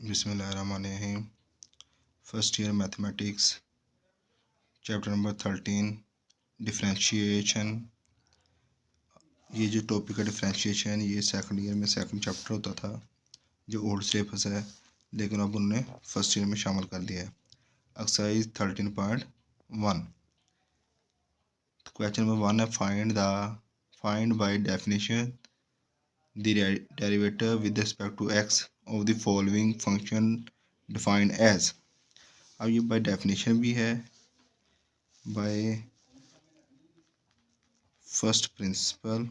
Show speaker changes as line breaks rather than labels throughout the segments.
बिस्मिल्लाहिर्रहमानिर्रहीम। First year mathematics, chapter number 13, differentiation. ये जो टॉपिक है डिफरेंशिएशन, ये सेकंड ईयर में सेकंड चैप्टर होता था जो ओल्ड सिलेबस है, लेकिन अब उन्होंने फर्स्ट ईयर में शामिल कर दिया है। एक्सरसाइज 13.1। क्वेश्चन नंबर 1 है find by definition the derivative with respect to x of the following function defined as. अब ये बाय डेफिनेशन भी है, by first principle,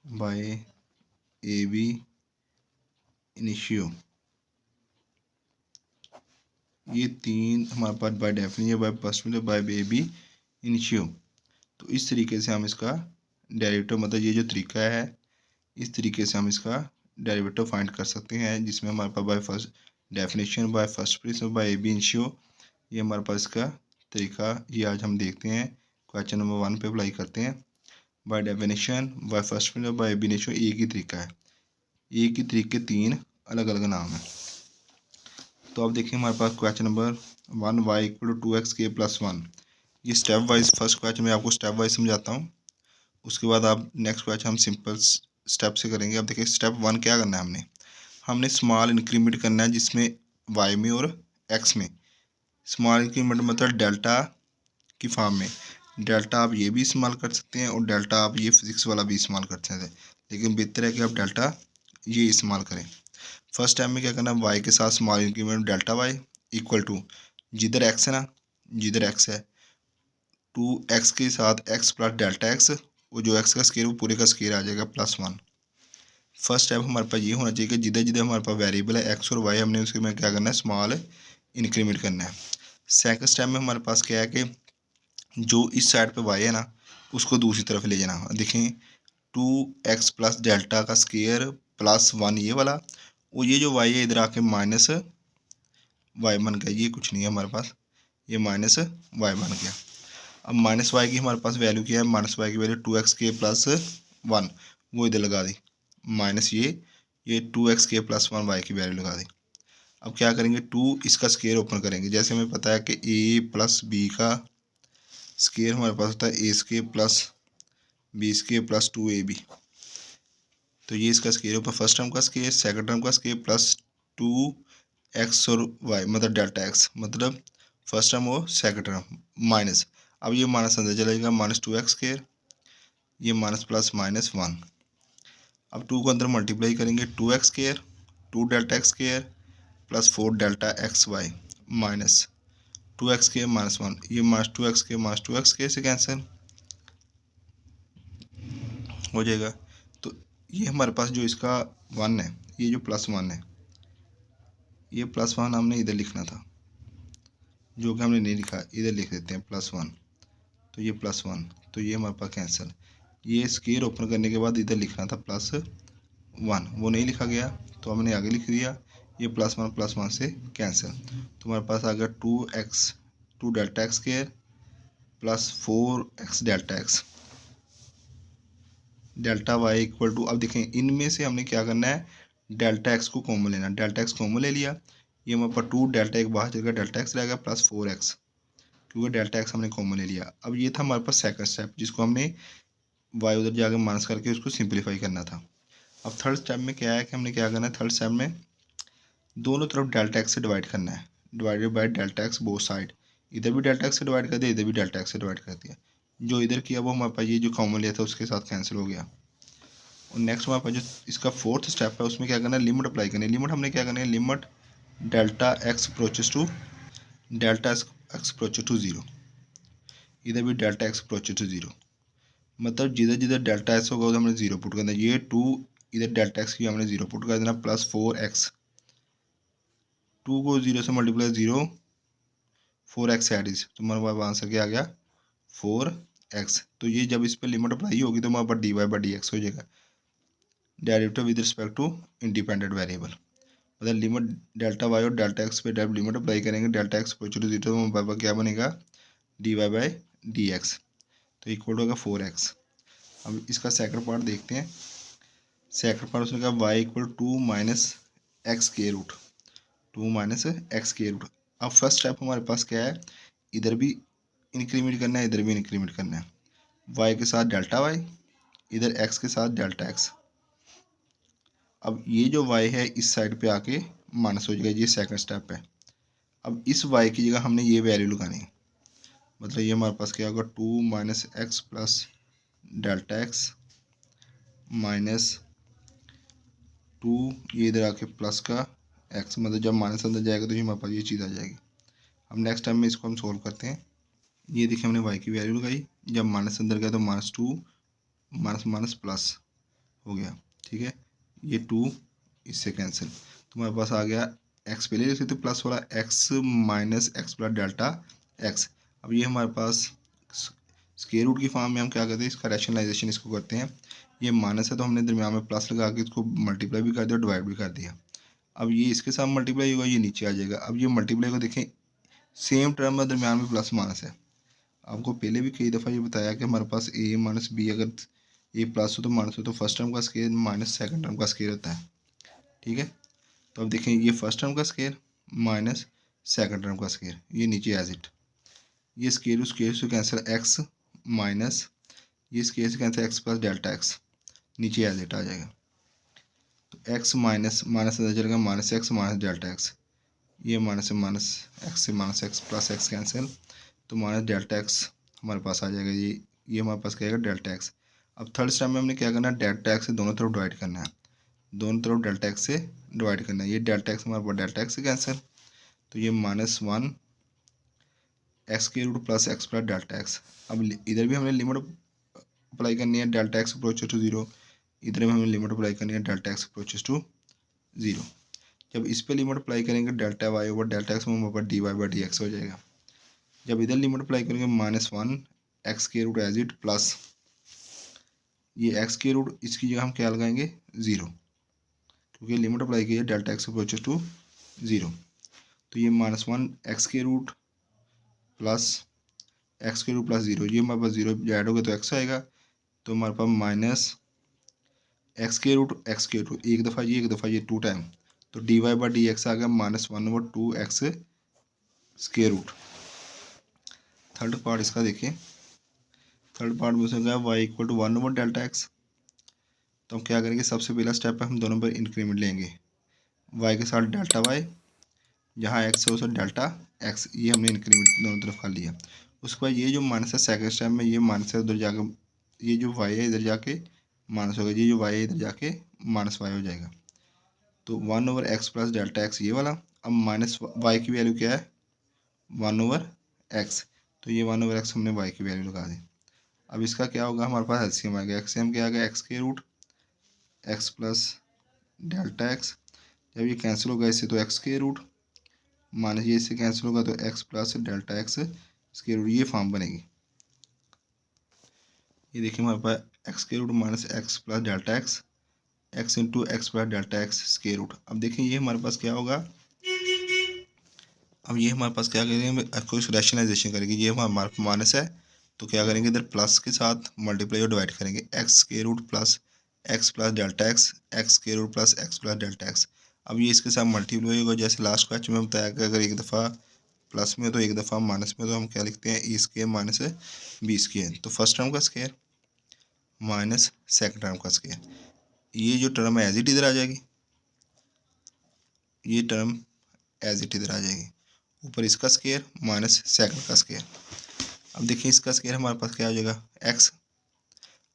by ab initio. ये तीन हमारे पास by definition, by first principle, by ab initio. तो इस तरीके से हम इसका डेरिवेटिव, मतलब ये जो तरीका है, इस तरीके से हम इसका डेरिवेटिव फाइंड कर सकते हैं, जिसमें हमारे पास by first definition, by first principle, by ab initio, ये हमारे पास इसका तरीका ये आज हम देखते हैं। क्वेश्चन नंबर 1 पे अप्लाई करते हैं। By definition, by first principle, by ab initio एक ही तरीका है, एक ही तरीके तीन अलग अलग नाम है। तो अब देखिए हमारे पास question number 1 y equal to 2x के प्लस 1। ये स्टेप वाइज फर्स्ट क्वेश्चन में आपको स्टेप वाइज समझाता हूँ, उसके बाद आप नेक्स्ट क्वेश्चन हम सिंपल स्टेप से करेंगे। अब देखिए स्टेप 1 क्या करना है, हमने स्मॉल इंक्रीमेंट करना है, जिसमें y में और x में। स्मॉल इंक्रीमेंट मतलब डेल्टा की फॉर्म में। डेल्टा आप ये भी इस्तेमाल कर सकते हैं और डेल्टा आप ये फिजिक्स वाला भी इस्तेमाल कर सकते हैं, लेकिन बेहतर है कि आप डेल्टा ये इस्तेमाल करें। फर्स्ट स्टेप में क्या करना है, वाई के साथ small increment delta y equal to, जिधर एक्स है ना, जिधर एक्स है 2x के साथ x प्लस डेल्टा एक्स, वो जो x का स्केयर वो पूरे का स्केयर आ जाएगा प्लस 1। फर्स्ट स्टेप हमारे पास ये होना चाहिए कि जिधर जिधर हमारे पास वेरिएबल है x और y, हमने उसके में क्या करना है, स्मॉल इंक्रीमेंट करना है। सेकंड स्टेप में हमारे पास क्या है कि जो इस साइड पे y है ना, उसको दूसरी तरफ ले जाना। देखें 2x प्लस डेल्टा का स्केयर प्लस 1 ये वाला, और ये जो y है इधर आके माइनस वाई बन गया, ये कुछ नहीं है हमारे पास, ये माइनस वाई बन गया। अब माइनस वाई की हमारे पास वैल्यू क्या है, माइनस वाई की वैल्यू 2x के प्लस 1, वो इधर लगा दी, माइनस ये 2x के प्लस 1 वाई की वैल्यू लगा दी। अब क्या करेंगे, 2 इसका स्केयर ओपन करेंगे। जैसे हमें पता है कि a प्लस बी का स्केयर हमारे पास होता है a square plus b square plus 2ab। तो ये इसका स्केयर ऊपर फर्स्ट टर्म का स्केयर, सेकंड टर्म का स्केयर प्लस 2x और y मतलब डेल्टा x, मतलब फर्स्ट टर्म और सेकंड टर्म माइनस। अब ये माइनस अंदर चलेगा, माइनस 2x स्केयर, ये माइनस प्लस माइनस 1। अब 2 को अंदर मल्टीप्लाई करेंगे, 2x square 2 delta x square plus 4 delta x y minus 2x square minus 1, ये minus 2x square minus 2x square से कैंसिल हो जाएगा। तो ये हमारे पास जो इसका 1 है, ये जो प्लस 1 है, ये प्लस 1 हमने इधर लिखना था, जो कि हमने नहीं लिखा, इधर लिख देते हैं प्लस 1। तो ये प्लस 1, तो ये हमारे पास कैंसिल। ये स्केयर ओपन करने के बाद इधर लिखना था प्लस 1, वो नहीं लिखा गया तो हमने आगे लिख दिया, ये प्लस 1 से कैंसिल। तो हमारे पास आ गया 2 delta x square plus 4x delta x delta y equal to. अब देखें इनमें से हमने क्या करना है, डेल्टा एक्स को कॉमन लेना। डेल्टा एक्स कॉमन ले लिया, ये हमारे पास 2 डेल्टा एक बाहर चल गया, डेल्टा एक्स रहेगा प्लस 4x, क्योंकि डेल्टा एक्स हमने कॉमन ले लिया। अब ये था हमारे पास सेकंड स्टेप, जिसको हमने वाई उधर जाकर माइनस करके उसको सिंप्लीफाई करना था। अब थर्ड स्टेप में क्या है कि हमने क्या करना है, थर्ड स्टेप में दोनों तरफ डेल्टा एक्स से डिवाइड करना है, divided by delta x both side. इधर भी डेल्टा एक्स से डिवाइड कर दिया, इधर भी डेल्टा एक्स से डिवाइड कर दिया। जो इधर किया वो हमारे पास ये जो कॉमन लिया था उसके साथ कैंसिल हो गया। और नेक्स्ट हमारे पास जो इसका फोर्थ स्टेप है, उसमें क्या करना है, लिमिट अप्लाई करनी है। लिमिट हमने क्या करनी है, limit delta x approaches to zero, इधर भी delta x approaches to zero, मतलब जिधर जिधर डेल्टा एक्स होगा उधर हमने जीरो पुट करना है। ये 2 इधर डेल्टा एक्स की हमने जीरो पुट कर देना, प्लस 4x, 2 को 0 से मल्टीप्लाई 0, 4x एड इज, तो हमारे पास आंसर क्या आ गया, 4x। तो ये जब इस पर लिमिट अप्लाई होगी तो हमारे पास dy/dx हो जाएगा, derivative with respect to independent variable. मतलब लिमिट डेल्टा वाई और डेल्टा एक्स पे जब लिमिट अप्लाई करेंगे, डेल्टा एक्स इक्वल टू 0, तो हमारे पास क्या बनेगा, dy/dx, तो इक्वल होगा 4x। अब इसका सेकंड पार्ट देखते हैं। सेकंड पार्ट उसने कहा y equal to minus x के रूट, टू माइनस एक्स के रूट। अब फर्स्ट स्टेप हमारे पास क्या है, इधर भी इंक्रीमेंट करना है, इधर भी इंक्रीमेंट करना है। वाई के साथ डेल्टा वाई, इधर एक्स के साथ डेल्टा एक्स। अब ये जो y है इस साइड पे आके माइनस हो जाएगा, ये सेकंड स्टेप है। अब इस y की जगह हमने ये वैल्यू लगानी है, मतलब ये हमारे पास क्या होगा, two minus x plus delta x minus two, ये इधर आके प्लस का x, मतलब जब माइनस अंदर जाएगा तो ये हमारे पास ये चीज़ आ जाएगी। अब नेक्स्ट टाइम में इसको हम सोल्व करते हैं। ये देखिए हमने y की वैल्यू लगाई, जब माइनस अंदर गया तो minus two minus minus plus हो गया, ठीक है। ये टू इससे कैंसिल, तो हमारे पास आ गया एक्स, पहले लिख सकते प्लस वाला x minus x plus delta x. अब ये हमारे पास स्क्वायर रूट की फॉर्म में हम क्या करते हैं, इसका रैशनलाइजेशन इसको करते हैं। ये माइनस है तो हमने दरम्यान में प्लस लगा के इसको मल्टीप्लाई भी कर दिया और डिवाइड भी कर दिया। अब ये इसके साथ मल्टीप्लाई होगा, ये नीचे आ जाएगा। अब ये मल्टीप्लाई को देखें, सेम टर्म में दरम्यान में प्लस माइनस है। आपको पहले भी कई दफ़ा ये बताया कि हमारे पास ए माइनस बी, अगर ए प्लस हो तो माइनस हो तो फर्स्ट टर्म का स्क्वायर माइनस सेकंड टर्म का स्क्वायर होता है, ठीक है। तो अब देखें ये फर्स्ट टर्म का स्क्वायर माइनस सेकंड टर्म का स्क्वायर, ये नीचे एज इट, ये स्क्वायर से कैंसिल एक्स माइनस ये स्क्वायर से cancel x plus delta x, नीचे एज इट आ जाएगा। तो एक्स माइनस माइनस अंदर चलेगा, minus x minus delta x, ये माइनस से minus x plus x cancel, तो माइनस डेल्टा एक्स हमारे पास आ जाएगा। ये हमारे पास क्या आएगा, डेल्टा एक्स। अब थर्ड स्टेप में हमने क्या करना है, डेल्टा एक्स से दोनों तरफ डिवाइड करना है, दोनों तरफ डेल्टा एक्स से डिवाइड करना है। ये डेल्टा एक्स हमारे पास डेल्टा एक्स से कैंसिल, तो ये माइनस वन एक्स के root plus x plus delta x. अब इधर भी हमने लिमिट अप्लाई करनी है, delta x approaches to zero, इधर भी हमें लिमिट अप्लाई करनी है, delta x approaches to zero. जब इस पे लिमिट अप्लाई करेंगे delta y over delta x में हमारे पास d y by d x हो जाएगा। जब इधर लिमिट अप्लाई करेंगे माइनस वन एक्स के रूट एज इट प्लस ये एक्स के रूट, इसकी जगह हम क्या लगाएंगे, ज़ीरो, क्योंकि लिमिट अप्लाई की है delta x approaches to zero. तो ये माइनस वन एक्स के रूट प्लस एक्स के रूट प्लस ज़ीरो, ये हमारे पास ज़ीरो ऐड होगा तो एक्स आएगा, तो हमारे पास माइनस एक्स के रूट एक दफ़ा ये टू टाइम, तो d y by d x आ गया minus one over two x square root. Third part इसका देखिए, थर्ड पार्ट में उसने कहा y equal to one over delta x. तो हम क्या करेंगे, सबसे पहला स्टेप है हम दोनों पर इंक्रीमेंट लेंगे, वाई के साथ डेल्टा वाई, जहाँ एक्स है उसे डेल्टा एक्स, ये हमने इंक्रीमेंट दोनों तरफ कर लिया। उसके बाद ये जो माइनस है सेकंड स्टेप में, ये माइनस है उधर जाके, ये जो वाई है इधर जाके माइनस होगा, ये जो वाई है इधर जाके माइनस वाई हो जाएगा। तो one over x plus delta x ये वाला। अब माइनस वाई की वैल्यू क्या है, वन ओवर एक्स, तो ये वन ओवर एक्स हमने वाई की वैल्यू लगा दी। अब इसका क्या होगा, हमारे पास एलसीएम आ गया, एलसीएम क्या आ गया, एक्स के root x plus delta x, जब ये कैंसिल होगा इससे तो एक्स के रूट माइनस ये इससे कैंसिल होगा तो x plus delta x square root, ये फॉर्म बनेगी। ये देखिए हमारे पास एक्स के root minus x plus delta x, x into x plus delta x square root. अब देखिए ये हमारे पास क्या होगा, अब ये हमारे पास क्या करेंगे, इसको रैशनलाइजेशन करेंगे, ये हमारा माइनस है तो क्या करेंगे, इधर प्लस के साथ मल्टीप्लाई और डिवाइड करेंगे, एक्स के root plus x plus delta x के root plus x plus delta x. अब ये इसके साथ मल्टीप्लाई होगा, जैसे लास्ट क्वेश्चन में बताया कि अगर एक दफ़ा प्लस में तो एक दफ़ा माइनस में, तो हम क्या लिखते हैं, ए स्क्वायर माइनस बी स्क्वायर, तो फर्स्ट टर्म का स्क्वायर माइनस सेकंड टर्म का स्क्वायर, ये जो टर्म है एज इट इधर आ जाएगी, ये टर्म एज इट इधर आ जाएगी, ऊपर इसका स्क्वायर माइनस सेकंड का स्क्वायर। अब देखिए इसका स्क्वायर हमारे पास क्या हो जाएगा, एक्स।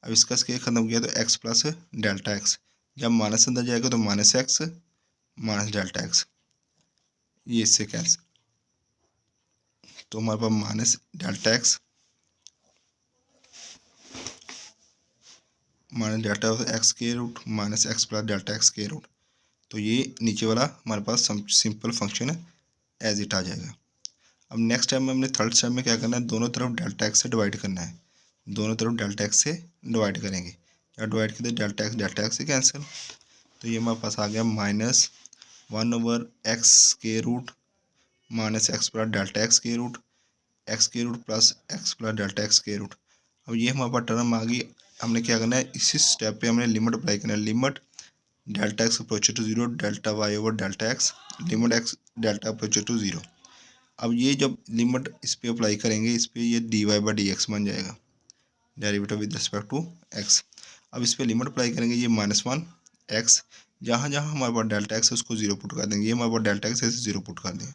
अब इसका स्क्वायर खत्म हो गया तो एक्स प्लस डेल्टा एक्स, जब माइनस अंदर जाएगा तो minus x minus delta x, ये इससे कैंसिल, तो हमारे पास minus delta x minus delta x के root minus x plus delta x के रूट, तो ये नीचे वाला हमारे पास सिंपल फंक्शन एज इट आ जाएगा। अब नेक्स्ट टाइम में हमने थर्ड स्टेप में क्या करना है, दोनों तरफ डेल्टा एक्स से डिवाइड करना है, दोनों तरफ डेल्टा एक्स से डिवाइड करेंगे, या डिवाइड किया डेल्टा एक्स से कैंसिल, तो ये हमारे पास आ गया माइनस वन ओवर एक्स के root minus x plus delta x के root plus x plus delta x के रूट। अब ये हमारे पास टर्म आ गई, हमने क्या करना है, इसी स्टेप पे हमने लिमिट अप्लाई करना है, limit delta x approaches to zero, delta y over delta x, limit x delta approaches to zero. अब ये जब लिमिट इस पर अप्लाई करेंगे, इस पर ये d y by d x बन जाएगा, derivative with respect to x. अब इस पर लिमिट अप्लाई करेंगे, ये -1 एक्स, जहाँ जहाँ हमारे पास डेल्टा एक्स है उसको जीरो पुट कर देंगे। ये हमारे पास डेल्टा एक्स है, जीरो पुट कर दिया,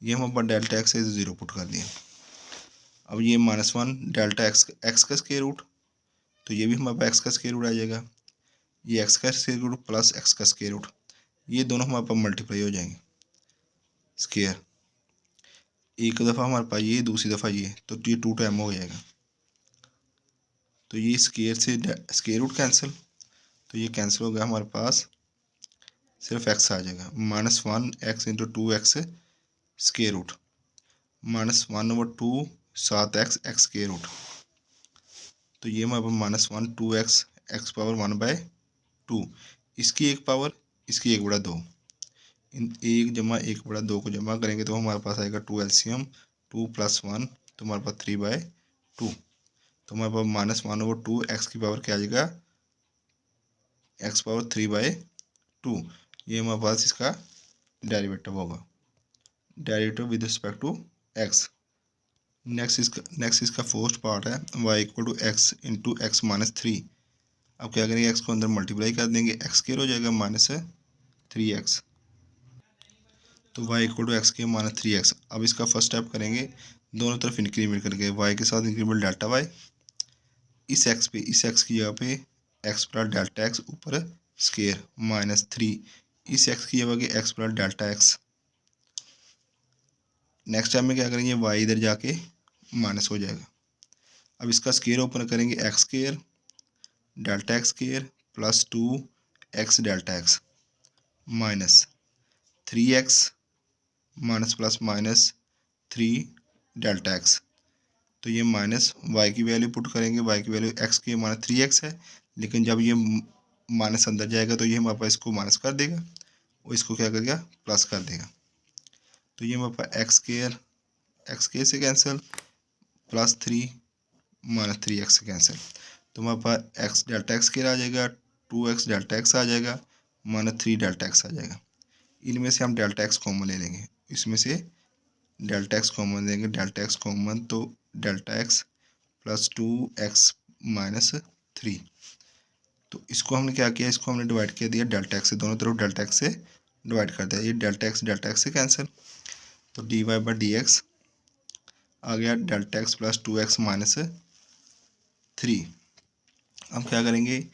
ये हमारे पास डेल्टा एक्स है, जीरो पुट कर दिया। अब ये -1 डेल्टा एक्स का स्क्वायर रूट, तो ये भी हमारे पास एक्स का स्क्वायर रूट आ जाएगा, ये एक्स का स्क्वायर रूट प्लस एक्स का स्क्वायर रूट, ये दोनों हमारे पास मल्टीप्लाई हो जाएंगे स्क्वायर, एक दफ़ा हमारे पास ये, दूसरी दफ़ा ये, तो ये 2 टाइम हो जाएगा। तो ये स्क्वायर से स्क्वायर रूट कैंसिल, तो ये कैंसिल हो गया, हमारे पास सिर्फ एक्स आ जाएगा, -1 x into 2 x square root, -1/2 7 x x square root, तो ये हमारे पास -1 2 एक्स एक्स पावर 1/2, इसकी एक पावर, इसकी 1/2, इन 1 जमा 1/2 को जमा करेंगे तो हमारे पास आएगा 2 एलसीएम, 2 + 1, तो हमारे पास 3/2, तो हमारे पास -1/2 एक्स की पावर क्या आ जाएगा, एक्स पावर 3/2, ये हमारे पास इसका डेरिवेटिव होगा, derivative with respect to x. Next इसका फर्स्ट पार्ट है y = x इंटू एक्स -3। अब क्या करेंगे, x को अंदर मल्टीप्लाई कर देंगे, एक्स स्क्वायर हो जाएगा -3x, तो y = x के -3x। अब इसका फर्स्ट स्टेप करेंगे, दोनों तरफ इंक्रीमेंट करके, y के साथ इंक्रीमेंट डेल्टा y, इस x पे, इस x की जगह पे x प्लस डेल्टा x ऊपर स्क्वायर -3, इस x की जगह पे x plus delta x। Next time में क्या करेंगे, y इधर जाके माइनस हो जाएगा। अब इसका स्क्वायर ओपन करेंगे, x square delta x square plus 2 x delta x minus 3x minus plus -3 delta x, तो ये माइनस y की वैल्यू पुट करेंगे, y की वैल्यू x की -3x है, लेकिन जब ये माइनस अंदर जाएगा तो ये हमारे पास इसको माइनस कर देगा और इसको क्या करेगा, प्लस कर देगा, तो ये हमारे पास एक्स स्क्वायर से कैंसिल, +3 -3x से कैंसिल, तो हमारे पास एक्स डेल्टा एक्स स्क्वायर आ जाएगा, 2x डेल्टा एक्स आ जाएगा, -3 डेल्टा एक्स आ जाएगा। इनमें से हम डेल्टा एक्स कॉमन ले लेंगे, इसमें से डेल्टा एक्स कॉमन लेंगे, डेल्टा एक्स कॉमन, तो डेल्टा एक्स प्लस 2x -3, तो इसको हमने क्या किया, इसको हमने डिवाइड कर दिया डेल्टा एक्स से, दोनों तरफ डेल्टा एक्स से डिवाइड कर दिया, ये डेल्टा एक्स से कैंसिल, तो dy/dx आ गया डेल्टा एक्स प्लस 2x -3। हम क्या करेंगे,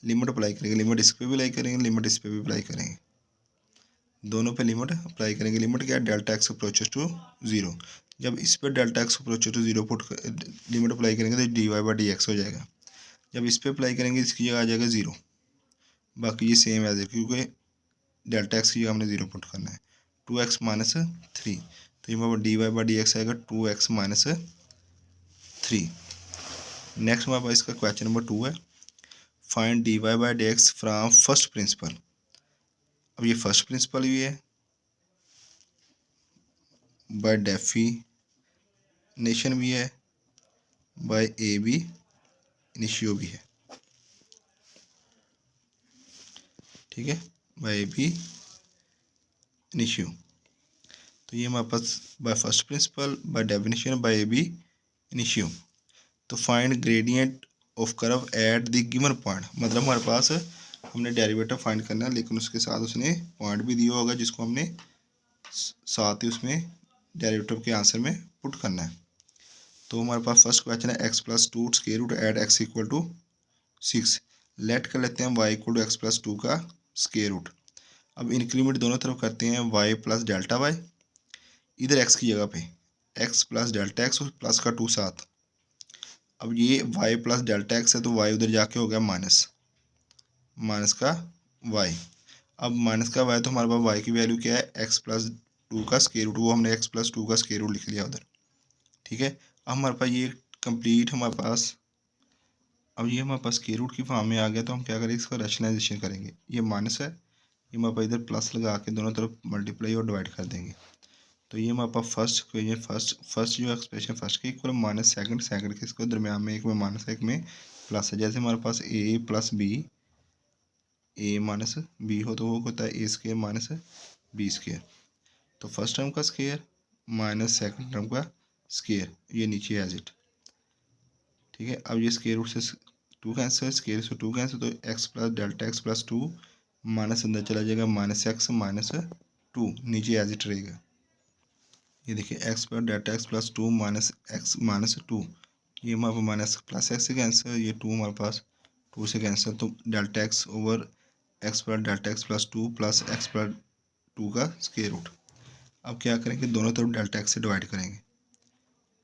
लिमिट अप्लाई करेंगे, लिमिट इस पर भी अप्लाई करेंगे, लिमिट इस पर भी अप्लाई करेंगे, दोनों पे लिमिट अप्लाई करेंगे। लिमिट क्या है, delta x approaches to zero, जब इस पर delta x approaches to zero put limit apply करेंगे तो dy/dx हो जाएगा, जब इस पर अप्लाई करेंगे इसकी जगह आ जाएगा 0, बाकी ये सेम है क्योंकि डेल्टा एक्स की जगह हमने 0 पुट करना है, 2x -3, तो ये हमारा dy/dx आएगा 2x -3। नेक्स्ट हमारे पास इसका क्वेश्चन नंबर 2 है, find dy/dx from first principle. अब ये फर्स्ट प्रिंसिपल भी है, बाय डेफिनेशन भी है, बाय ए बी इनिशियो भी है, ठीक है, बाय ए बी इनिशियो, तो ये हमारे पास by first principle, by definition, by ab initio. तो find gradient of curve at the given point, मतलब हमारे पास हमने डेरिवेटिव फाइंड करना है, लेकिन उसके साथ उसने पॉइंट भी दिया होगा जिसको हमने साथ ही उसमें डेरिवेटिव के आंसर में पुट करना है। तो हमारे पास फर्स्ट क्वेश्चन है x+2 square root at x = 6, let कर लेते हैं y = x+2 का स्क्वायर रूट। अब इंक्रीमेंट दोनों तरफ करते हैं, y प्लस डेल्टा y, इधर x की जगह पे x प्लस डेल्टा x और प्लस का 2 साथ, अब ये y प्लस डेल्टा x है तो y उधर जाके हो गया माइनस का y, अब माइनस का y, तो हमारे पास y की वैल्यू क्या है, x+2 का स्क्वायर रूट, वो हमने x+2 का स्क्वायर रूट लिख लिया उधर, ठीक है। अब हमारे पास ये कंप्लीट हमारे पास, अब ये हमारे पास स्क्वायर रूट की फॉर्म में आ गया, तो हम क्या करेंगे, इसका रैशनलाइजेशन करेंगे, ये माइनस है, ये हमारे पास इधर प्लस लगा के दोनों तरफ मल्टीप्लाई और डिवाइड कर देंगे, तो ये हमारे पास फर्स्ट जो एक्सप्रेशन फर्स्ट के इक्वल माइनस सेकंड के इसको दरम्यान में एक में माइनस है एक में प्लस है, जैसे हमारे पास a + b a minus b हो तो वो होता है a square minus b square. तो फर्स्ट टर्म का स्केयर माइनस सेकंड टर्म का स्केयर, ये नीचे एज इट। ठीक है, अब ये स्केयर रूट से 2 कैंसिल, स्केयर से 2 कैंसिल, तो x plus delta x plus 2 minus अंदर चला जाएगा माइनस एक्स माइनस 2 नीचे एज इट रहेगा। ये देखिए x plus delta x plus 2 minus x minus 2, ये हमारे पास माइनस प्लस एक्स से कैंसिल, ये 2 हमारे पास 2 से कैंसिल, तो delta x over x plus delta x plus 2 plus x plus 2 का स्केयर रूट। अब क्या करेंगे, दोनों तरफ डेल्टा एक्स से डिवाइड करेंगे,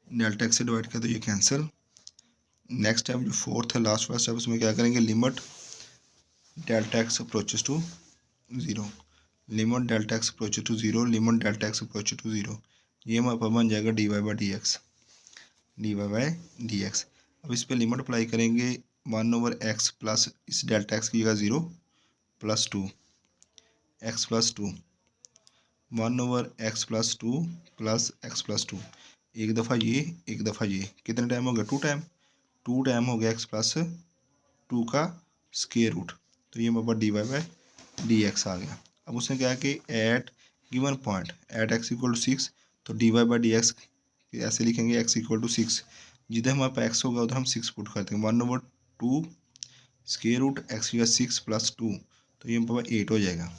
डेल्टा एक्स से डिवाइड किया तो ये कैंसिल। नेक्स्ट स्टेप जो फोर्थ है लास्ट वाला स्टेप, उसमें क्या करेंगे, limit delta x approaches to 0, limit delta x approaches to 0, limit delta x approaches to 0, ये हमारे पास बन जाएगा d y by d x, d y by d x. अब इस पर लिमिट अप्लाई करेंगे 1/x प्लस इस डेल्टा एक्स की जगह 0 plus 2 x plus 2, 1/x plus 2 plus x plus 2, एक दफ़ा ये एक दफ़ा ये, कितने टाइम हो गया, 2 टाइम, 2 टाइम हो गया एक्स प्लस 2 का स्केयर रूट, तो ये हमारे पास d y by d x आ गया। अब उसने क्या कि at given point at x equal to 6, तो d y by d x ऐसे लिखेंगे एक्स इक्वल टू 6, जिधर हमारे पास एक्स होगा उधर हम 6 पुट करते हैं, 1/2 स्केयर रूट एक्स की जगह 6 प्लस 2, तो ये हमारे पास 8 हो जाएगा।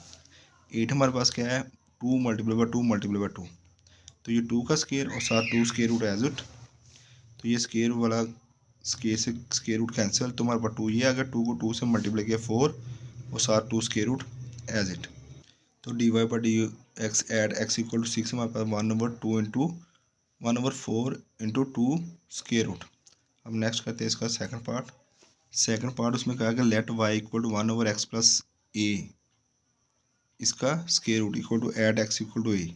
8 हमारे पास क्या है, 2 मल्टीप्लाई बाई 2 मल्टीप्लाई बाई 2, तो ये 2 का स्केयर और साथ 2 स्केयर रूट एज इट, तो ये स्केयर वाला स्केयर से स्केयर रूट कैंसिल, तो हमारे पास 2 ये आ गया, 2 को 2 से मल्टीप्लाई किया 4 और साथ 2 स्केयर रूट एज इट, तो d y by d x at x equal to 6 हमारे पास 1/2 इंटू 1/4 इंटू 2 स्केयर रूट। अब नेक्स्ट करते हैं इसका सेकंड पार्ट। सेकंड पार्ट उसमें कहा कि let y equal to 1/x plus a, इसका square root equal to at x equal to a.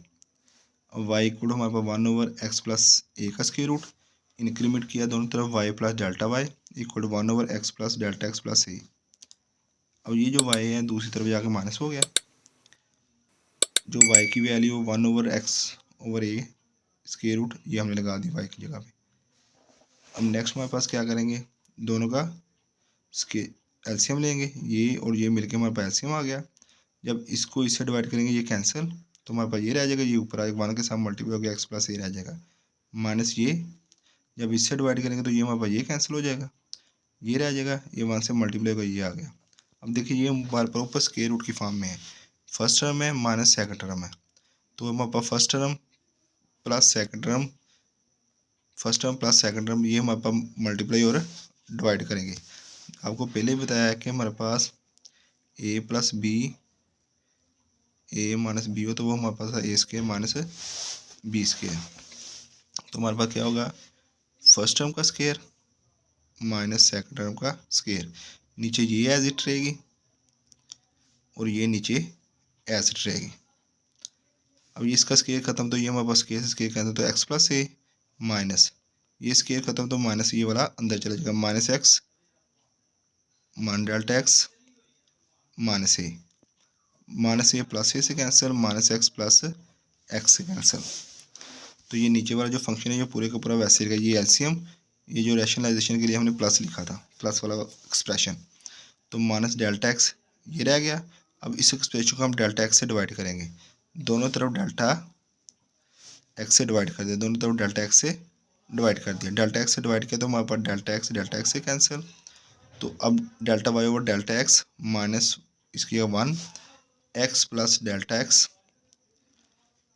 अब वाई इक्वल टू हमारे पास 1/x प्लस ए का स्केयर रूट, इंक्रीमेंट किया दोनों तरफ y plus delta y equal to 1/x plus delta x plus a. अब ये जो वाई है दूसरी तरफ जाके माइनस हो गया, जो वाई की वैल्यू 1/x ओवर ए स्केयर रूट, ये हमने लगा दी वाई की जगह पे। अब नेक्स्ट हमारे पास क्या करेंगे, दोनों का स्के एलसीएम लेंगे, ये और ये मिलके हमारे पास एलसीएम आ गया। जब इसको इससे डिवाइड करेंगे ये कैंसिल, तो हमारे पास ये रह जाएगा, ये ऊपर आएगा 1 के साथ मल्टीप्लाई हो गया एक्स प्लस ए रह जाएगा, माइनस ये जब इससे डिवाइड करेंगे तो ये हमारे पास ये कैंसिल हो जाएगा, ये रह जाएगा, ये 1 से मल्टीप्लाई होगा ये आ गया। अब देखिए ये हमारे पास ऊपर स्केयर रूट की फॉर्म में है, फर्स्ट टर्म है माइनस सेकंड टर्म है, तो हमारे पास first term plus second term, first term plus second term ये हमारे पास मल्टीप्लाई और डिवाइड करेंगे। आपको पहले ही बताया है कि हमारे पास ए प्लस बी ए माइनस बी हो तो वो हमारे पास ए स्केयर माइनस बी स्केयर, तो हमारे पास क्या होगा, फर्स्ट टर्म का स्केयर माइनस सेकंड टर्म का स्केयर, नीचे ये एज इट रहेगी और ये नीचे एज इट रहेगी। अब ये इसका स्केयर खत्म, तो ये हमारे पास स्केयर से स्केयर खत्म, तो एक्स प्लस ए माइनस ये स्केयर खत्म, तो माइनस ये वाला अंदर चला जाएगा, माइनस एक्स मान डेल्टा एक्स माइनस ए प्लस ए से cancel, minus x plus x से कैंसिल, तो ये नीचे वाला जो फंक्शन है ये पूरे का पूरा वैसे रहेगा। ये एलसीएम, ये जो रैशनलाइजेशन के लिए हमने प्लस लिखा था, प्लस वाला एक्सप्रेशन, तो माइनस डेल्टा एक्स ये रह गया। अब इस एक्सप्रेशन को हम डेल्टा एक्स से डिवाइड करेंगे, दोनों तरफ डेल्टा एक्स से डिवाइड कर दिया, दोनों तरफ डेल्टा एक्स से डिवाइड कर दिया, डेल्टा एक्स से डिवाइड किया तो हमारे पास डेल्टा एक्स से कैंसिल, तो अब delta y over delta x minus इसकी 1 x plus delta x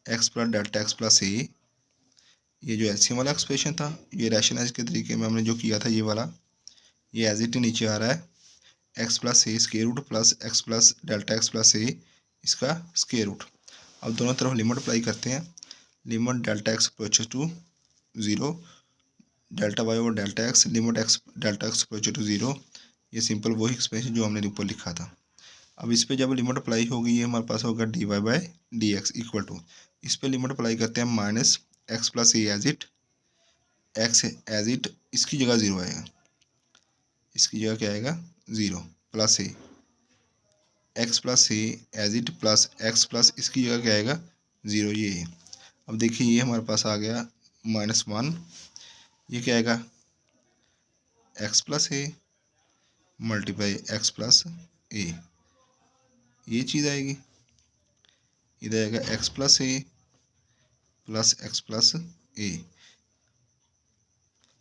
plus delta x plus a, ये जो एलसीएम वाला एक्सप्रेशन था ये रैशनलाइज के तरीके में हमने जो किया था ये वाला, ये एज इट नीचे आ रहा है, x plus a square root plus x plus delta x plus a इसका स्केयर रूट। अब दोनों तरफ लिमिट अप्लाई करते हैं, limit delta x approaches to 0 delta y over delta x limit x delta x approaches to 0, ये simple वही expression जो हमने ऊपर लिखा था। अब इस पर जब लिमिट अप्लाई होगी ये हमारे पास होगा d y by d x equal to, इस पर लिमिट अप्लाई करते हैं minus x plus a as it, x as it इसकी जगह 0 आएगा, इसकी जगह क्या आएगा 0 plus a x plus a as it plus x plus इसकी जगह क्या आएगा 0 ये है। अब देखिए ये हमारे पास आ गया -1, ये क्या आएगा x plus A multiply x plus a, ये चीज़ आएगी, इधर आएगा x plus A plus x plus a.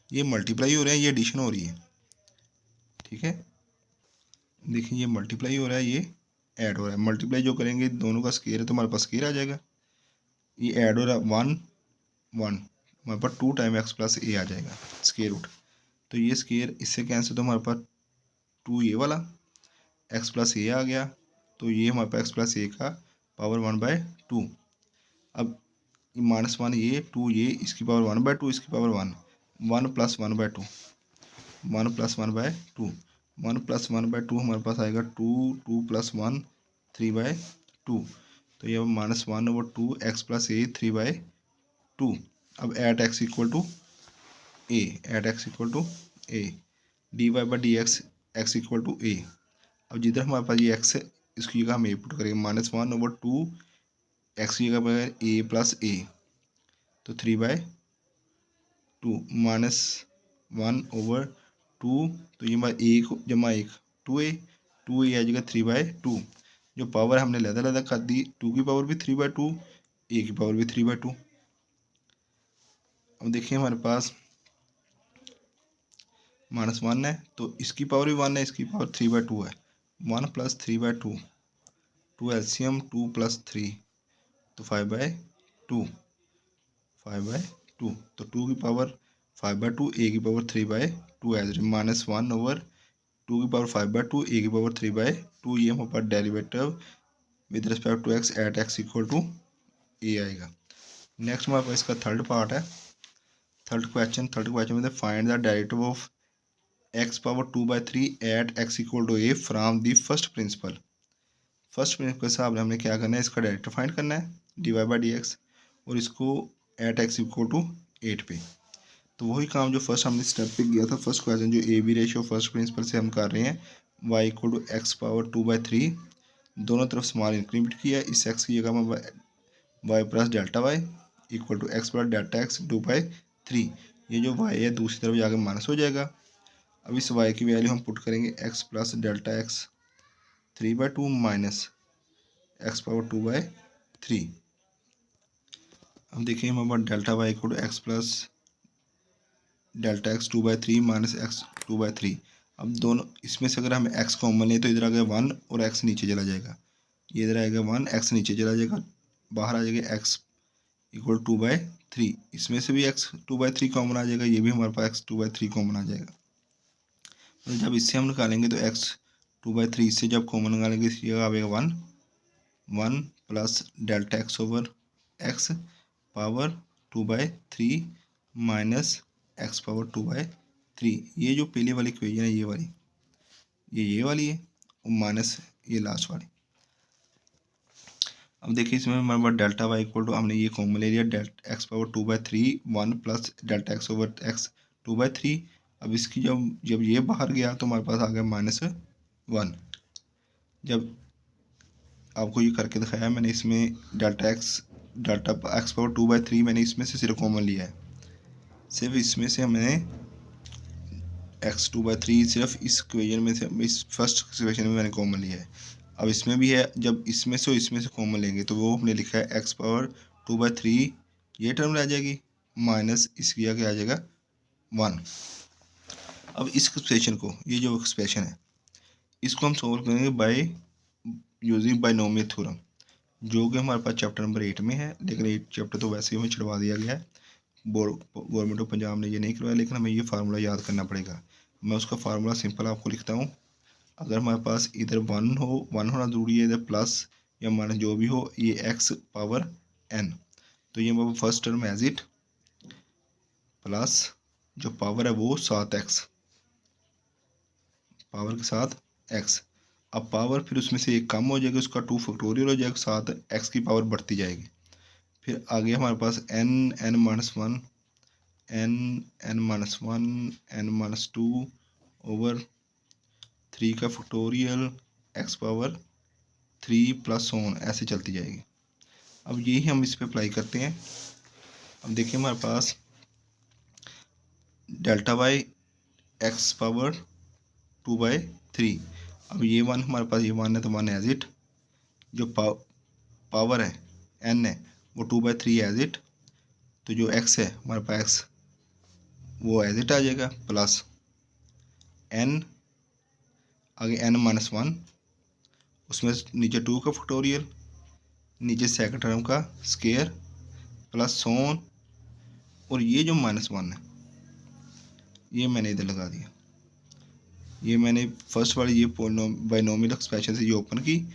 ये मल्टीप्लाई हो रहा है, ये एडिशन हो रही है, ठीक है। देखिए ये मल्टीप्लाई हो रहा है, ये ऐड हो रहा है। मल्टीप्लाई जो करेंगे दोनों का स्केयर है तो हमारे पास स्केयर आ जाएगा। ये ऐड हो रहा है 1 1, हमारे पास 2 टाइम एक्स प्लस ए आ जाएगा स्केयर रूट। तो ये स्केयर इससे कैंसिल, तो हमारे पास 2 ये वाला एक्स प्लस ए आ गया, तो ये हमारे पास एक्स प्लस ए का पावर 1/2। अब -1 ये 2 ये, इसकी पावर 1/2, इसकी पावर 1, 1 + 1/2, 1 + 1/2, 1 + 1/2 हमारे पास आएगा 2, 2 + 1 3/2। तो ये -1/2 एक्स प्लस ए 3/2। अब at x equal to a, at x equal to a, dy/dx x equal to a. अब जिधर हमारे पास ये एक्स है इसकी जगह हम ए पुट करेंगे, -1/2 एक्स की जगह पर ए प्लस ए, तो 3/2 -1/2, तो ये हमारा ए को जमा 1 2a, 2a आ जाएगा 3/2। जो पावर हमने लहदा कर दी, 2 की पावर भी 3/2, ए की पावर भी 3/2। अब देखिए हमारे पास -1 है तो इसकी पावर भी 1 है, इसकी पावर 3/2 है, 1 + 3/2, 2 एलसीएम 2 + 3, तो 5/2, 5/2। तो 2 की पावर 5/2, ए की पावर 3/2 एज -1/2 की पावर 5/2, ए की पावर 3/2। ये हमारे पास derivative with respect to x at x equal to a आएगा। नेक्स्ट हमारे पास इसका थर्ड पार्ट है, थर्ड क्वेश्चन में find the derivative of x power 2/3 at x equal to a from the first principle. First principle के हिसाब से हमने क्या करना है, इसका डेरिवेटिव फाइंड करना है dy/dx, और इसको एट एक्स इक्वल टू 8 पे। तो वही काम जो फर्स्ट हमने स्टेप पे किया था, फर्स्ट क्वेश्चन जो A B ratio first principle से हम कर रहे हैं, y equal to x power 2/3, दोनों तरफ स्मॉल इंक्रीमेंट किया, इस एक्स की जगह में y plus delta y equal to x plus delta x 2/3। ये जो y है दूसरी तरफ जाकर माइनस हो जाएगा। अब इस y की वैल्यू हम पुट करेंगे x plus delta x 3/2 minus x power 2/3। अब देखिए हमारे पास delta y equal to x plus delta x 2/3 minus x 2/3। अब दोनों इसमें से अगर हम एक्स कॉमन लें तो इधर आ गया 1 और एक्स नीचे चला जाएगा, ये इधर आएगा 1, एक्स नीचे चला जाएगा, बाहर आ जाएगा एक्स इक्वल 2/3। इसमें से भी एक्स 2/3 कॉमन आ जाएगा, ये भी हमारे पास एक्स 2/3 कॉमन आ जाएगा। तो जब इससे हम निकालेंगे तो एक्स 2/3 से जब कॉमन निकालेंगे इसकी जगह आएगा 1 plus delta x over x power 2/3 minus x power 2/3। ये जो पहले वाली इक्वेशन है ये वाली, ये वाली है, और माइनस ये लास्ट वाली। अब देखिए इसमें हमारे पास डेल्टा वाई इक्वल टू, हमने ये कॉमन ले लिया, delta x power 2/3 1 plus delta x over x 2/3। अब इसकी जब ये बाहर गया तो हमारे पास आ गया -1। जब आपको ये करके दिखाया मैंने, इसमें डेल्टा एक्स पावर 2/3 मैंने इसमें से सिर्फ कॉमन लिया है, सिर्फ इसमें से हमने एक्स 2/3 सिर्फ इस इक्वेशन में से, इस फर्स्ट इक्वेशन में मैंने कॉमन लिया है। अब इसमें भी है, जब इसमें से कॉमन लेंगे तो वो हमने लिखा है एक्स पावर 2/3, ये टर्म रह जाएगी, माइनस इसकी आगे आ जाएगा 1। अब इस एक्सप्रेशन को, ये जो एक्सप्रेशन है इसको हम सॉल्व करेंगे बाय यूजिंग बायनोमियल थ्योरम, जो कि हमारे पास चैप्टर नंबर 8 में है, लेकिन 8 चैप्टर तो वैसे ही हमें छुड़वा दिया गया है, गवर्नमेंट ऑफ पंजाब ने ये नहीं करवाया, लेकिन हमें ये फार्मूला याद करना पड़ेगा। मैं उसका फार्मूला सिंपल आपको लिखता हूँ। अगर हमारे पास इधर 1 होना ज़रूरी है, इधर प्लस या माइनस जो भी हो, ये एक्स पावर n, तो ये हमारा first term as it plus जो पावर है वो 7x, पावर के साथ x। अब पावर फिर उसमें से एक कम हो जाएगा, उसका 2 फैक्टोरियल हो जाएगा, 7x की पावर बढ़ती जाएगी। फिर आगे हमारे पास n-1 n-1 ओवर 3 का factorial x power 3 plus on ऐसे चलती जाएगी। अब यही हम इस पे अप्लाई करते हैं। अब देखिए हमारे पास डेल्टा वाई एक्स पावर 2/3, अब ये 1 हमारे पास, ये 1 है तो 1 एज इट, जो पावर है n है वो 2/3 एज इट, तो जो x है हमारे पास x वो एज इट आ जाएगा, प्लस n आगे n-1, उसमें नीचे 2 का फैक्टोरियल, नीचे सेकंड टर्म का स्केयर, प्लस सोन, और ये जो -1 है ये मैंने इधर लगा दिया। ये मैंने फर्स्ट वाली ये बाइनोमियल एक्सप्रेशन से ये ओपन की,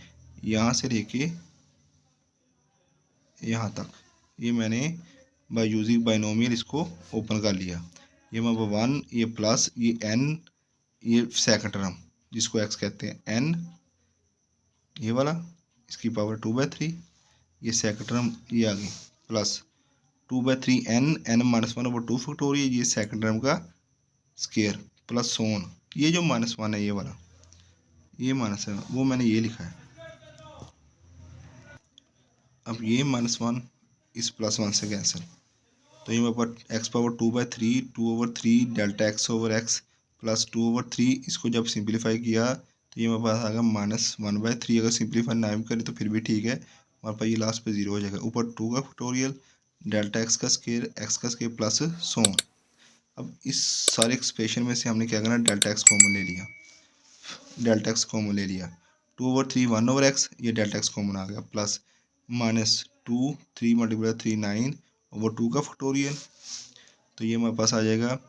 यहाँ से लेके यहाँ तक ये मैंने बाय यूजिंग बाइनोमियल इसको ओपन कर लिया। ये मैं 1, ये प्लस, ये n, ये सेकंड टर्म जिसको x कहते हैं n, ये वाला इसकी पावर 2/3, ये सेकंड टर्म ये आ गई, प्लस 2/3 n-1/2 फैक्टोरियल, ये सेकंड टर्म का स्केयर, प्लस सोन, ये जो -1 है ये वाला, ये माइनस है वो मैंने ये लिखा है। अब ये -1 इस +1 से कैंसिल, तो ये मेरे पास x⁻² 2/3 डेल्टा x/x प्लस 2/3, इसको जब सिंप्लीफाई किया तो ये मेरे पास आ गया -1/3। अगर सिंप्लीफाई ना भी करें तो फिर भी ठीक है, हमारे पास ये लास्ट पे 0 हो जाएगा। ऊपर 2 का फैक्टोरियल, डेल्टा x का स्केयर प्लस सोन। अब इस सारे एक्सप्रेशन में से हमने क्या करना, डेल्टा x कॉमन ले लिया, डेल्टा x कॉमन ले लिया, 2/3 1/x, ये डेल्टा x कॉमन आ गया, प्लस -2 3 × 3 9/2 का फैक्टोरियल, तो ये हमारे पास आ जाएगा,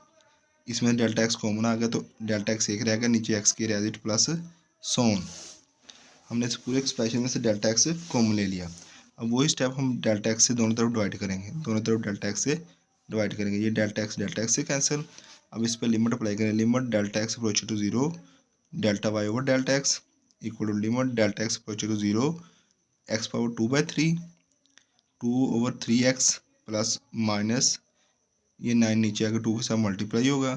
इसमें डेल्टा x कॉमन आ गया तो डेल्टा x एक रहेगा, नीचे x के एज इट प्लस सोन। हमने इस पूरे एक्सप्रेशन में से डेल्टा x कॉमन ले लिया। अब वही स्टेप हम डेल्टा x से दोनों तरफ डिवाइड करेंगे, दोनों तरफ डेल्टा x से डिवाइड करेंगे, ये डेल्टा x से कैंसिल। अब इस पर लिमिट अप्लाई करें, limit delta x approach to 0 delta y over delta x equal to limit delta x approach to 0 x⁻² 2/3 2/3x plus minus ये 9 नीचे आकर 2 के साथ मल्टीप्लाई होगा,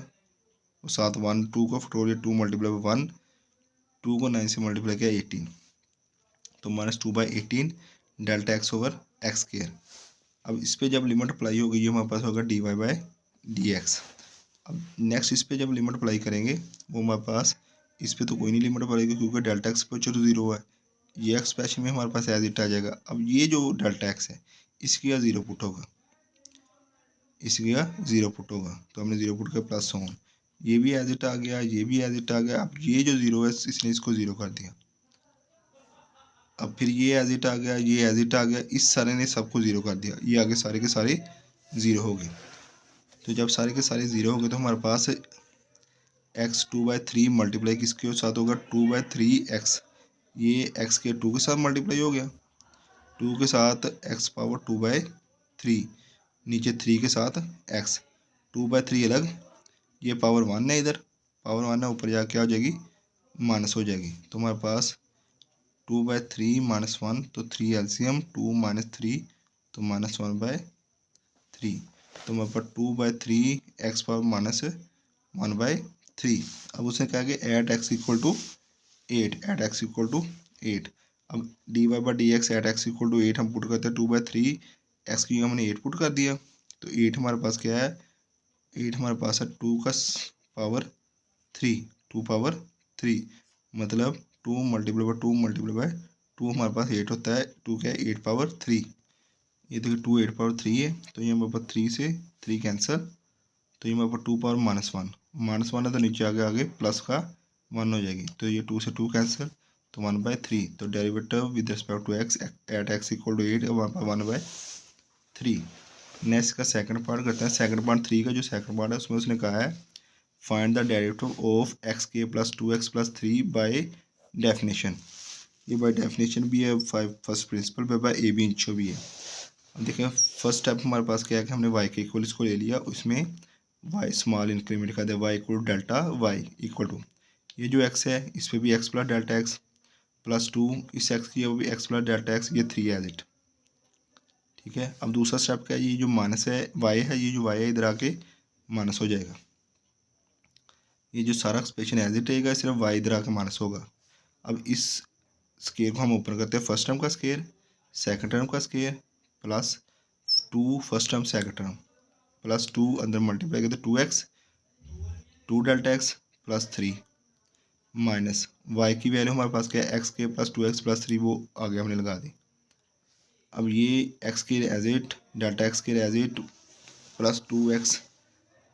और साथ 1 2 का फैक्टोरियल 2 × 1 2 को 9 से मल्टीप्लाई किया 18, तो -2/18 delta x over x square. अब इस पे जब लिमिट अप्लाई होगी ये हमारे पास होगा dy/dx। अब नेक्स्ट इस पे जब लिमिट अप्लाई करेंगे वो हमारे पास, इस पे तो कोई नहीं लिमिट अप्लाई क्योंकि डेल्टा x पर 0 है, ये एक्सप्रेशन में हमारे पास एज इट आ जाएगा। अब ये जो डेल्टा x है इसकी 0 पुट होगा, इसकी 0 पुट होगा, तो हमने 0 पुट किया, प्लस ऑन, ये भी एज इट आ गया, ये भी एज इट आ गया। अब ये जो 0 है इसने इसको 0 कर दिया, अब फिर ये एज इट आ गया, ये एज इट आ गया, इस सारे ने सबको 0 कर दिया, ये आगे सारे के सारे 0 हो गए। तो जब सारे के सारे 0 हो गए तो हमारे पास x 2/3 मल्टीप्लाई किसके साथ होगा 2/3x, ये x के 2 के साथ मल्टीप्लाई हो गया, 2 के साथ x⁻² नीचे 3 के साथ x 2/3 अलग, ये पावर 1 है, इधर पावर 1 है, ऊपर जाके आ जाएगी माइनस हो जाएगी, तो हमारे पास 2/3 -1, तो 3 एलसीएम 2 - 3 तो -1/3, तो हमारे पास 2/3 x पावर -1/3। अब उसने कहा कि एट x इक्वल टू 8, अब dy/dx eight x equal to 8 हम पुट करते हैं, 2/3 x की हमने 8 पुट कर दिया, तो 8 हमारे पास क्या है, 8 हमारे पास है 2 का पावर 3 मतलब 2 × 2 हमारे पास 8 होता है, 2 क्या है 8/3, ये देखिए 2 8/3 है, तो ये हमारे पास 3 से 3 कैंसिल, तो ये हमारे पास 2 पावर -1 है, तो नीचे आगे प्लस का 1 हो जाएगी, तो ये 2 से 2 कैंसिल, तो 1/3, तो derivative with respect to x at x equal to 8 1/3। Next का सेकंड पार्ट करते हैं, सेकंड पार्ट 3 का जो सेकंड पार्ट है उसमें उसने कहा है find the derivative of xk + 2x + 3 by definition. ये बाय डेफिनेशन भी है, फर्स्ट प्रिंसिपल पे बाय ए बी इंचो भी है। अब देखें फर्स्ट स्टेप हमारे पास क्या है कि हमने y के इक्वल इसको ले लिया, उसमें y स्मॉल इंक्रीमेंट कर दिया, y equal delta y equal to ये जो x है इस पर भी x plus delta x plus 2, इस x की भी x प्लस डेल्टा x, ये 3 एज इट, ठीक है। अब दूसरा स्टेप क्या है, ये जो माइनस है y है, ये जो y है इधर आके माइनस हो जाएगा, ये जो सारा एक्सप्रेशन एज इट रहेगा, सिर्फ y इधर आके माइनस होगा। अब इस स्केयर को हम ओपन करते हैं, फर्स्ट टर्म का स्केयर सेकंड टर्म का square plus 2 first term second term plus 2 अंदर मल्टीप्लाई करते 2x 2 delta x plus 3 minus y की वैल्यू हमारे पास क्या है, एक्स के प्लस 2x प्लस 3, वो आगे हमने लगा दी। अब ये एक्स के एज इट, डेल्टा एक्स के as it plus 2x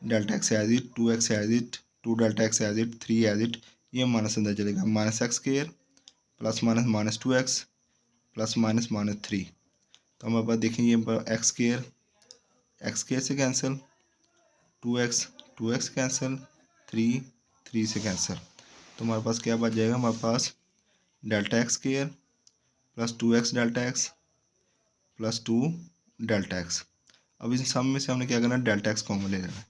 delta x as it, 2x as it, 2 delta x as it, 3 as it, ये माइनस अंदर चलेगा, minus x square plus minus minus 2x plus minus minus 3। तो हमारे पास देखें ये x square से कैंसिल, 2x कैंसिल, 3 से कैंसिल। तो हमारे पास क्या बच जाएगा, हमारे पास delta x square plus 2x delta x plus 2 delta x. अब इस सम में से हमने क्या करना है, डेल्टा एक्स कॉमन ले लेना है।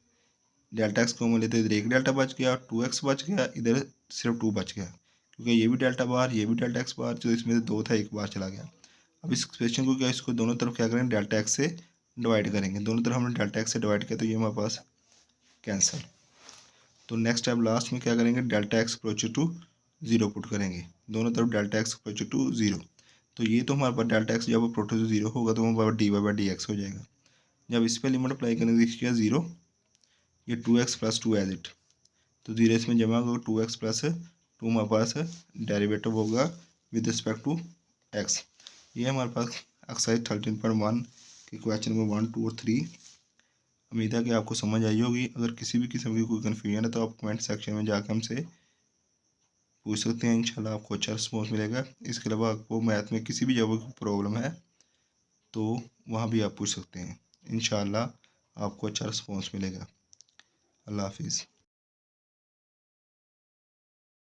डेल्टा एक्स कॉमन लेते इधर एक डेल्टा बच गया, 2x बच गया, इधर सिर्फ 2 बच गया, क्योंकि ये भी डेल्टा बार, ये भी डेल्टा एक्स बार, तो इसमें से 2 था, एक बार चला गया। अब इस क्वेश्चन को क्या, इसको दोनों तरफ क्या करेंगे, डेल्टा एक्स से डिवाइड करेंगे। दोनों तरफ हमने डेल्टा एक्स से डिवाइड किया, तो ये हमारे पास कैंसिल। तो नेक्स्ट स्टेप लास्ट में क्या करेंगे, delta x approach to 0 put करेंगे, दोनों तरफ डेल्टा एक्स अप्रोच टू 0। तो ये तो हमारे पास डेल्टा एक्स जब अप्रोच टू 0 होगा तो हमारे पास dy/dx हो जाएगा। जब इस पर लिमिट अप्लाई करेंगे इसका 0, ये 2x प्लस 2 एज इट, तो 0 इसमें जमा होगा, 2x प्लस 2 हमारे पास डेरिवेटिव होगा विद रिस्पेक्ट टू x। ये हमारे पास एक्सरसाइज 13.1 के क्वेश्चन नंबर 1, 2 और 3। उम्मीद है कि आपको समझ आई होगी। अगर किसी भी किस्म की कोई कन्फ्यूजन है तो आप कमेंट सेक्शन में जाकर हमसे पूछ सकते हैं, इंशाल्लाह आपको अच्छा रिस्पॉन्स मिलेगा। इसके अलावा आपको मैथ में किसी भी जगह की प्रॉब्लम है तो वहाँ भी आप पूछ सकते हैं, इंशाल्लाह आपको अच्छा रिस्पॉन्स मिलेगा। अल्लाह हाफिज़।